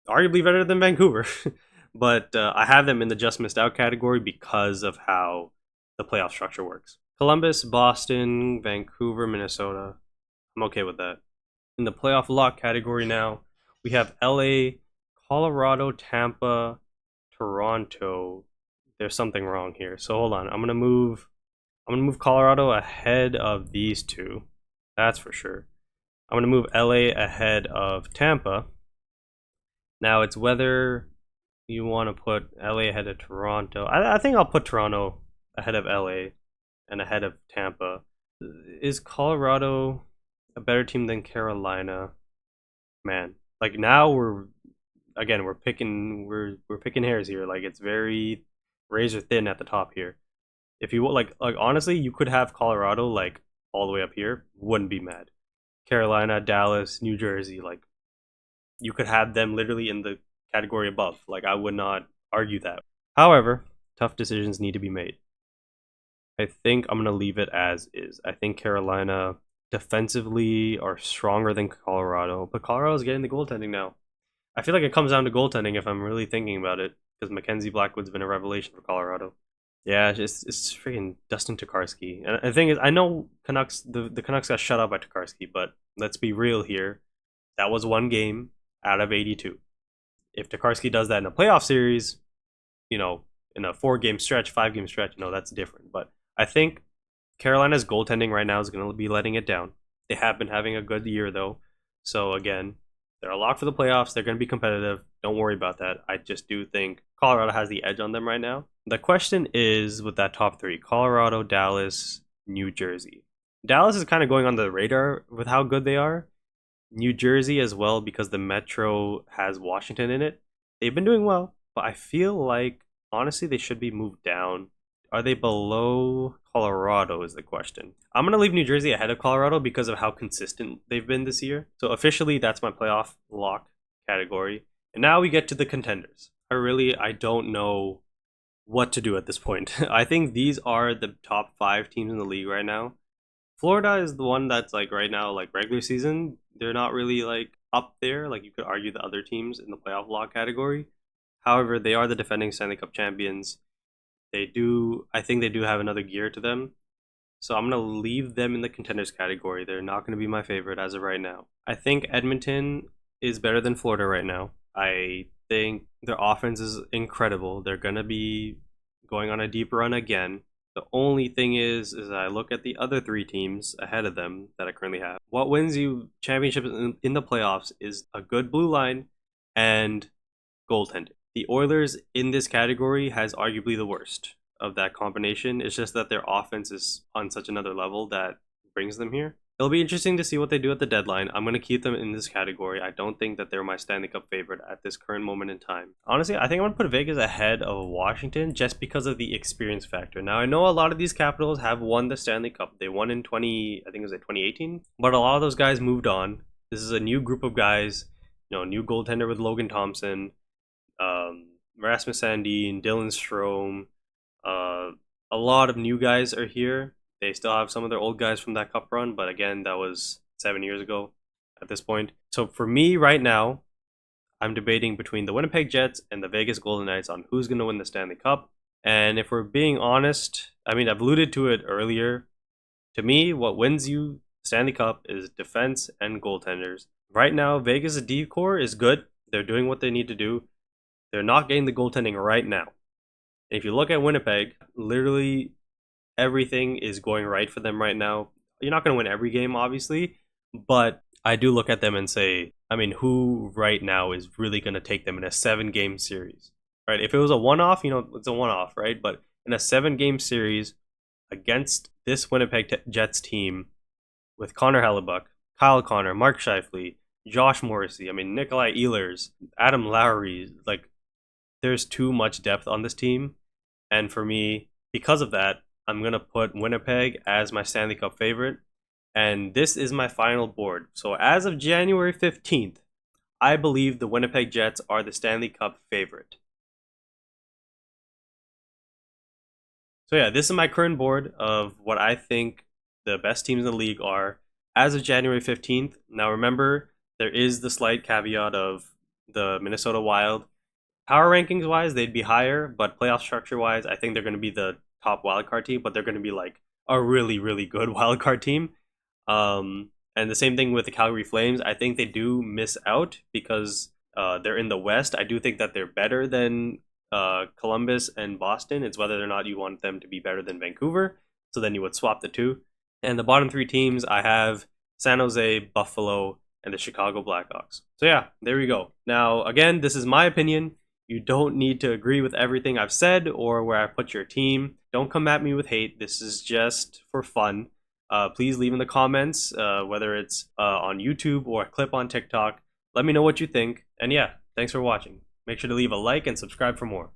Speaker 1: arguably better than Vancouver. But I have them in the just missed out category because of how the playoff structure works. Columbus, Boston, Vancouver, Minnesota. I'm okay with that. In the playoff lock category now, we have LA, Colorado, Tampa, Toronto. There's something wrong here. So hold on. I'm gonna move Colorado ahead of these two. That's for sure. I'm gonna move LA ahead of Tampa. Now it's whether you want to put LA ahead of Toronto. I think I'll put Toronto ahead of LA and ahead of Tampa. Is Colorado a better team than Carolina? Man, like now we're again, we're picking hairs here. Like it's very razor thin at the top here. If you like honestly, you could have Colorado like all the way up here. Wouldn't be mad. Carolina, Dallas, New Jersey, like you could have them literally in the category above. Like I would not argue that. However, tough decisions need to be made. I think I'm gonna leave it as is. I think Carolina defensively are stronger than Colorado, but Colorado's getting the goaltending now. I feel like it comes down to goaltending if I'm really thinking about it, because Mackenzie Blackwood's been a revelation for Colorado. Yeah, it's freaking Dustin Tokarski. And the thing is, I know the Canucks got shut out by Tokarski, but let's be real here. That was one game out of 82. If Tokarski does that in a playoff series, you know, in a 4 game stretch, 5 game stretch, that's different. But I think Carolina's goaltending right now is going to be letting it down. They have been having a good year though, so again, they're a lock for the playoffs. They're going to be competitive. Don't worry about that. I just do think Colorado has the edge on them right now. The question is with that top 3: Colorado, Dallas, New Jersey. Dallas is kind of going on the radar with how good they are. New Jersey as well, because the Metro has Washington in it. They've been doing well, but I feel like honestly they should be moved down. Are they below Colorado is the question. I'm going to leave New Jersey ahead of Colorado because of how consistent they've been this year. So officially that's my playoff lock category. And now we get to the contenders. I don't know what to do at this point. I think these are the top 5 teams in the league right now. Florida is the one that's like right now, like regular season, they're not really like up there. Like you could argue the other teams in the playoff lock category. However, they are the defending Stanley Cup champions. I think they do have another gear to them. So I'm going to leave them in the contenders category. They're not going to be my favorite as of right now. I think Edmonton is better than Florida right now. I think their offense is incredible. They're going to be going on a deep run again. The only thing is I look at the other 3 teams ahead of them that I currently have. What wins you championships in the playoffs is a good blue line and goaltending. The Oilers in this category has arguably the worst of that combination. It's just that their offense is on such another level that brings them here. It'll be interesting to see what they do at the deadline. I'm going to keep them in this category. I don't think that they're my Stanley Cup favorite at this current moment in time. Honestly, I think I'm going to put Vegas ahead of Washington just because of the experience factor. Now, I know a lot of these Capitals have won the Stanley Cup. They won in I think it was 2018, but a lot of those guys moved on. This is a new group of guys, new goaltender with Logan Thompson, Rasmus Sandin, Dylan Strome. A lot of new guys are here. They still have some of their old guys from that cup run, but again, that was 7 years ago at this point. So for me right now, I'm debating between the Winnipeg Jets and the Vegas Golden Knights on who's going to win the Stanley Cup. And if we're being honest, I mean, I've alluded to it earlier. To me, what wins you Stanley Cup is defense and goaltenders. Right now, Vegas' D core is good. They're doing what they need to do. They're not getting the goaltending right now. And if you look at Winnipeg, literally everything is going right for them right now. You're not going to win every game, obviously, but I do look at them and say, I mean, who right now is really going to take them in a 7-game series, right? If it was a one-off, it's a one-off, right? But in a 7-game series against this Winnipeg Jets team with Connor Hellebuck, Kyle Connor, Mark Scheifele, Josh Morrissey, I mean, Nikolai Ehlers, Adam Lowry, like, there's too much depth on this team. And for me, because of that, I'm going to put Winnipeg as my Stanley Cup favorite. And this is my final board. So as of January 15th, I believe the Winnipeg Jets are the Stanley Cup favorite. So yeah, this is my current board of what I think the best teams in the league are as of January 15th. Now remember, there is the slight caveat of the Minnesota Wild. Power rankings wise, they'd be higher, but playoff structure wise, I think they're going to be the top wildcard team, but they're going to be like a really, really good wildcard team. And the same thing with the Calgary Flames. I think they do miss out because they're in the West. I do think that they're better than Columbus and Boston. It's whether or not you want them to be better than Vancouver. So then you would swap the two. And the bottom 3 teams, I have San Jose, Buffalo, and the Chicago Blackhawks. So yeah, there we go. Now, again, this is my opinion. You don't need to agree with everything I've said or where I put your team. Don't come at me with hate. This is just for fun. Please leave in the comments, whether it's on YouTube or a clip on TikTok. Let me know what you think. And yeah, Thanks for watching. Make sure to leave a like and subscribe for more.